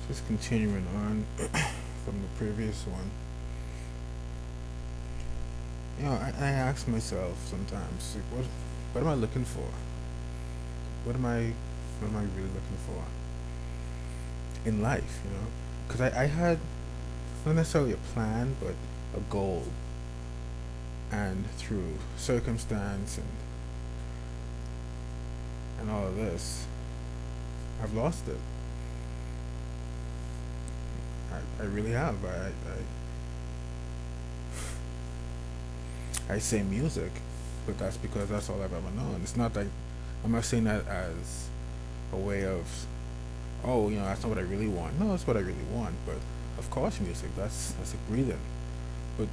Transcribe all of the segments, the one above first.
Just continuing on from the previous one. I ask myself sometimes, like, what am I looking for? What am I, what am I really looking for in life? Because I had not necessarily a plan, but a goal, and through circumstance and all of this, I've lost it. I really have. I say music, but that's because that's all I've ever known. It's not like I'm not saying that as a way of, oh, that's not what I really want. No, that's what I really want. But of course, music. That's a breathing. But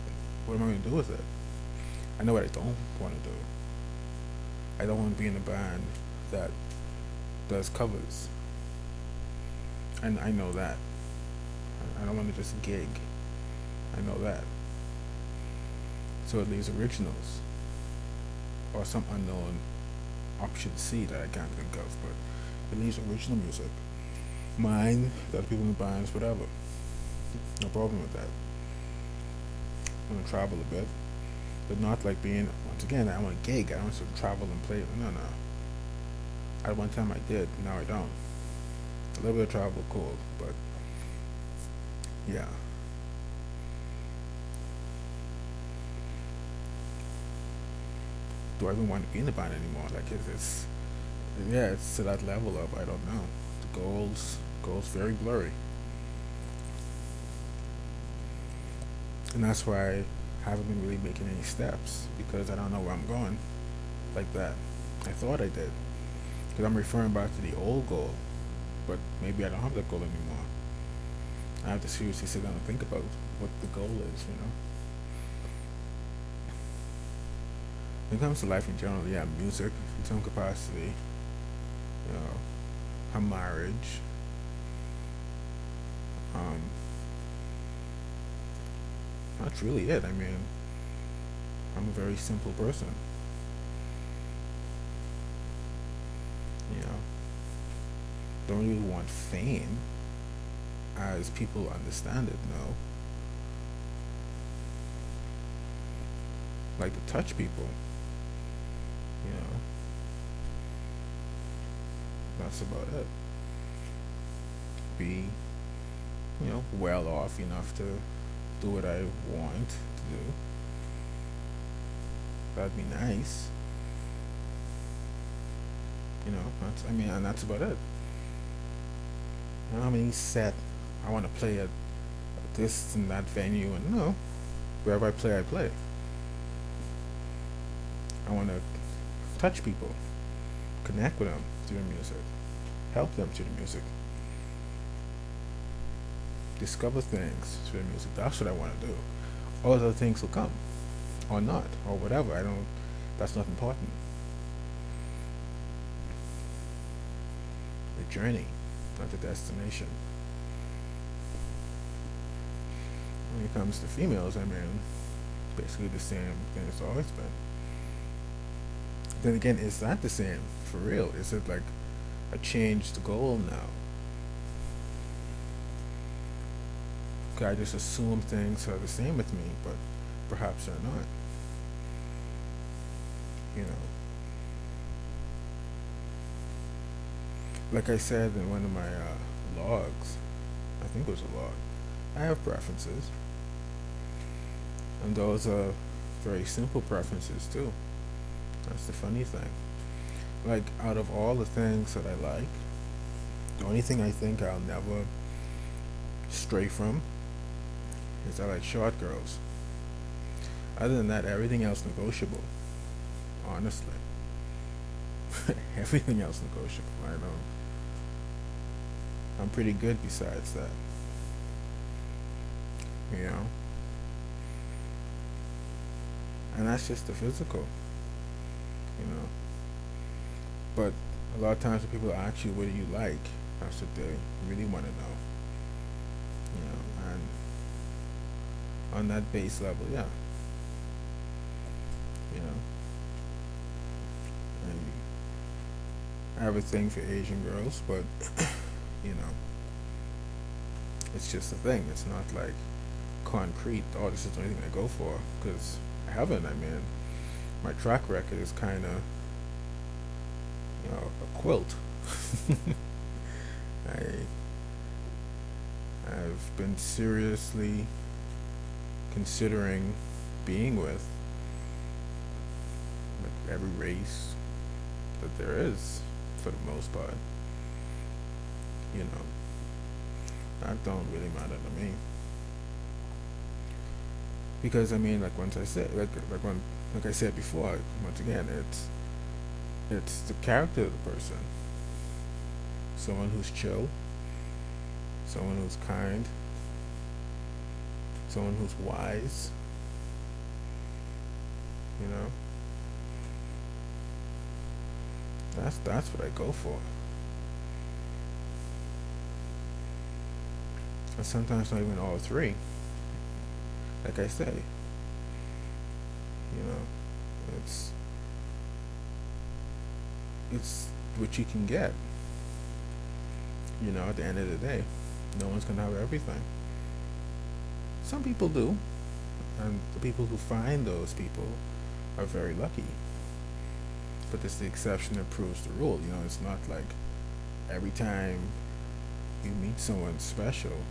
what am I going to do with it? I know what I don't want to do. I don't want to be in a band that does covers, and I know that. I don't want to just gig. I know that. So it leaves originals or some unknown option C that I can't think of, but it leaves original music. Mine, the other people in the bands, whatever. No problem with that. I want to travel a bit, but not like being, once again, I want to gig. I want to travel and play. No, no. At one time I did, now I don't. A little bit of travel, cool, but yeah. Do I even want to be in the band anymore? Like, yeah, it's to that level of, I don't know. The goals very blurry. And that's why I haven't been really making any steps, because I don't know where I'm going like that. I thought I did, because I'm referring back to the old goal, but maybe I don't have that goal anymore. I have to seriously sit down and think about what the goal is. When it comes to life in general, yeah, music in some capacity, you know, a marriage. Um, that's really it. I mean, I'm a very simple person. You know, don't really want fame as people understand it. No, like to touch people. You know, that's about it. Be, well off enough to do what I want to do. That'd be nice. And that's about it. I don't have any set. I want to play at this and that venue, and no, wherever I play, I play. I want to touch people, connect with them through the music, help them through the music, discover things through the music. That's what I want to do. All other things will come, or not, or whatever. I don't. That's not important. The journey, not the destination. When it comes to females, I mean, basically the same thing it's always been. Then again, is that the same for real? Is it like a changed goal now? Could I just assume things are the same with me, but perhaps they're not? You know, like I said in one of my logs, I think it was a log. I have preferences, and those are very simple preferences too. That's the funny thing. Like, out of all the things that I like, the only thing I think I'll never stray from is I like short girls. Other than that, everything else negotiable. Honestly, everything else negotiable. I know. I'm pretty good besides that. You know, and that's just the physical. You know, but a lot of times when people ask you what do you like, that's what they really want to know. And on that base level, yeah. You know, and I have a thing for Asian girls, but you know, It's just a thing. It's not like concrete. Oh, this is the only thing I go for, because I haven't. I mean, my track record is kind of, a quilt. I I've been seriously considering being with like every race that there is, for the most part. You know, that don't really matter to me, because I mean, like once I said, like I said before, once again, it's the character of the person. Someone who's chill, someone who's kind, someone who's wise. You know, that's what I go for. And sometimes not even all three. Like I say, you know, it's it's what you can get. You know, at the end of the day, no one's gonna have everything. Some people do, and the people who find those people are very lucky. But it's the exception that proves the rule. You know, it's not like every time you meet someone special,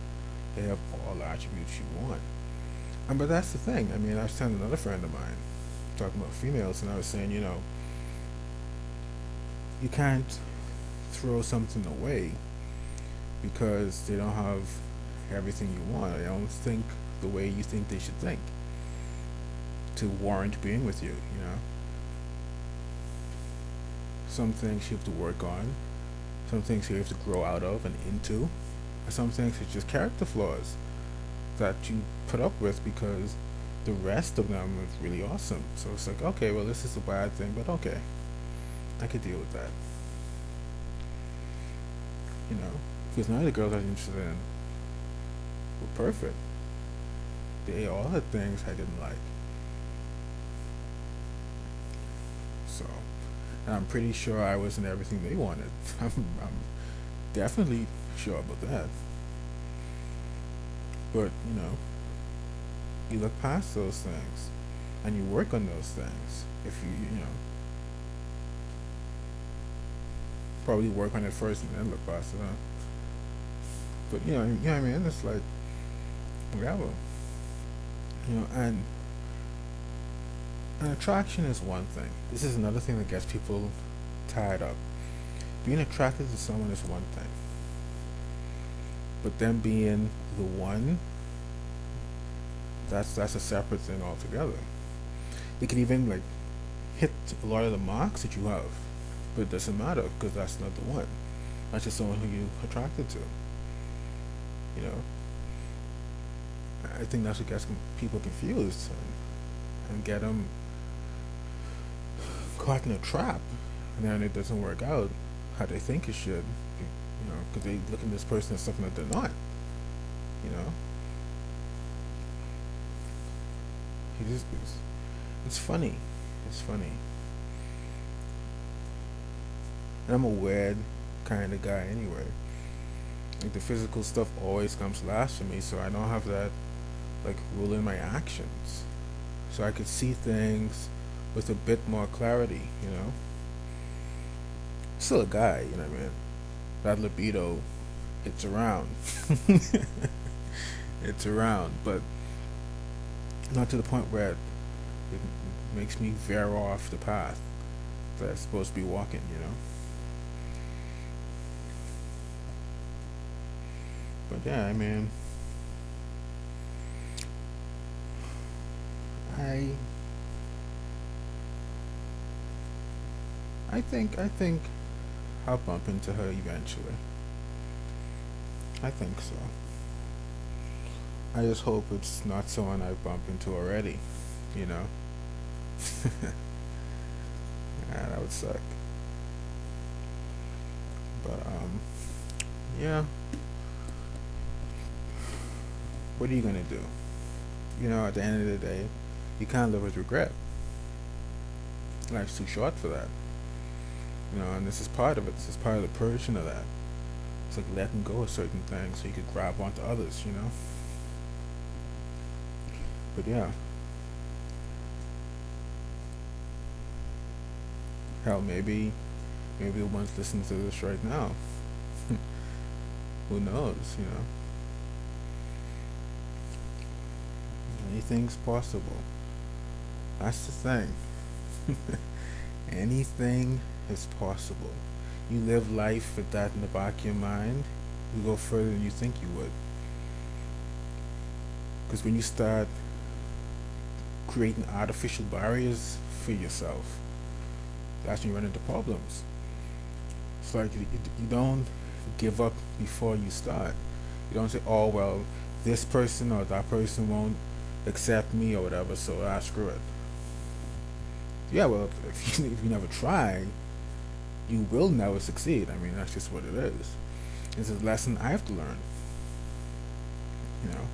they have all the attributes you want. But that's the thing. I mean, I was telling another friend of mine, talking about females, and I was saying, you can't throw something away because they don't have everything you want. They don't think the way you think they should think to warrant being with you, you know. Some things you have to work on, some things you have to grow out of and into, and some things are just character flaws that you put up with because the rest of them is really awesome. So it's like, okay, well, this is a bad thing, but okay, I could deal with that. You know, because none of the girls I was interested in were perfect. They all had things I didn't like. So, and I'm pretty sure I wasn't everything they wanted. I'm definitely sure about that. But, you look past those things and you work on those things. If you probably work on it first and then look past it, huh? But, you know what I mean? It's like, whatever. And an attraction is one thing. This is another thing that gets people tied up. Being attracted to someone is one thing, but them being the one, that's a separate thing altogether. They can even like hit a lot of the marks that you have, but it doesn't matter because that's not the one. That's just someone who you attracted to. You know, I think that's what gets people confused and get them caught in a trap, and then it doesn't work out how they think it should. Because they look at this person as something that they're not. You know, it is. It's funny. It's funny. And I'm a weird kind of guy anyway. Like the physical stuff always comes last for me, so I don't have that like rule in my actions. So I could see things with a bit more clarity, Still a guy, you know what I mean? That libido, it's around. It's around, but not to the point where it makes me veer off the path that I'm supposed to be walking. But yeah, I mean, I I think I'll bump into her eventually. I think so. I just hope it's not someone I bump into already, you know? Yeah, that would suck. But yeah. What are you gonna do? At the end of the day, you can't live with regret. Life's too short for that. And this is part of it. This is part of the purging of that. It's like letting go of certain things so you could grab onto others, you know? But yeah, hell, maybe the ones listening to this right now, who knows, you know? Anything's possible. That's the thing. Anything is possible. You live life with that in the back of your mind, you go further than you think you would. Because when you start creating artificial barriers for yourself, that's when you run into problems. It's like you don't give up before you start. You don't say, oh, well, this person or that person won't accept me or whatever, so screw it. Yeah, well, if you never try, you will never succeed. I mean, that's just what it is. It's a lesson I have to learn, you know.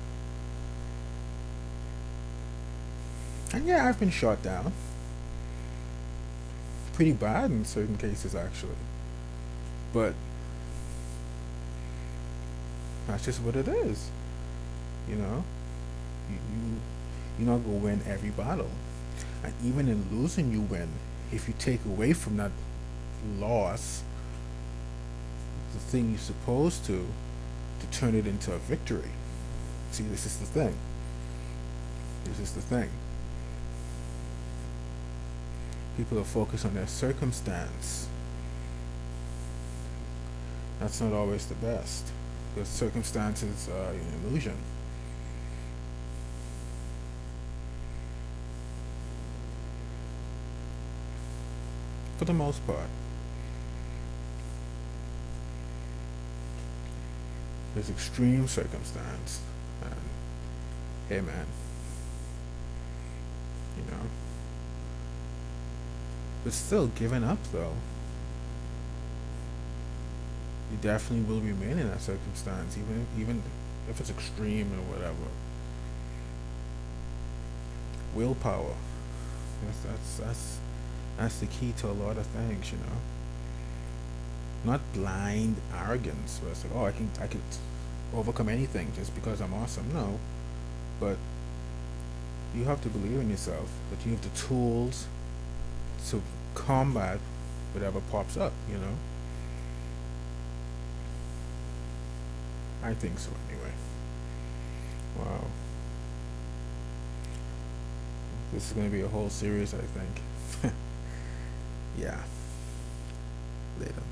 And yeah, I've been shot down. Pretty bad in certain cases, actually. But that's just what it is, you know. You you're not gonna win every battle, and even in losing, you win. If you take away from that loss the thing you're supposed to turn it into a victory. See, this is the thing. This is the thing. People are focused on their circumstance. That's not always the best, because circumstances are an illusion. For the most part, there's extreme circumstance, and hey, man, you know. But still, giving up though, you definitely will remain in that circumstance, even if it's extreme or whatever. Willpower. That's the key to a lot of things, you know. Not blind arrogance, where it's like, oh, I could overcome anything just because I'm awesome. No, but you have to believe in yourself. But you have the tools to combat whatever pops up. You know. I think so, anyway. Wow. This is going to be a whole series, I think. Yeah. Later.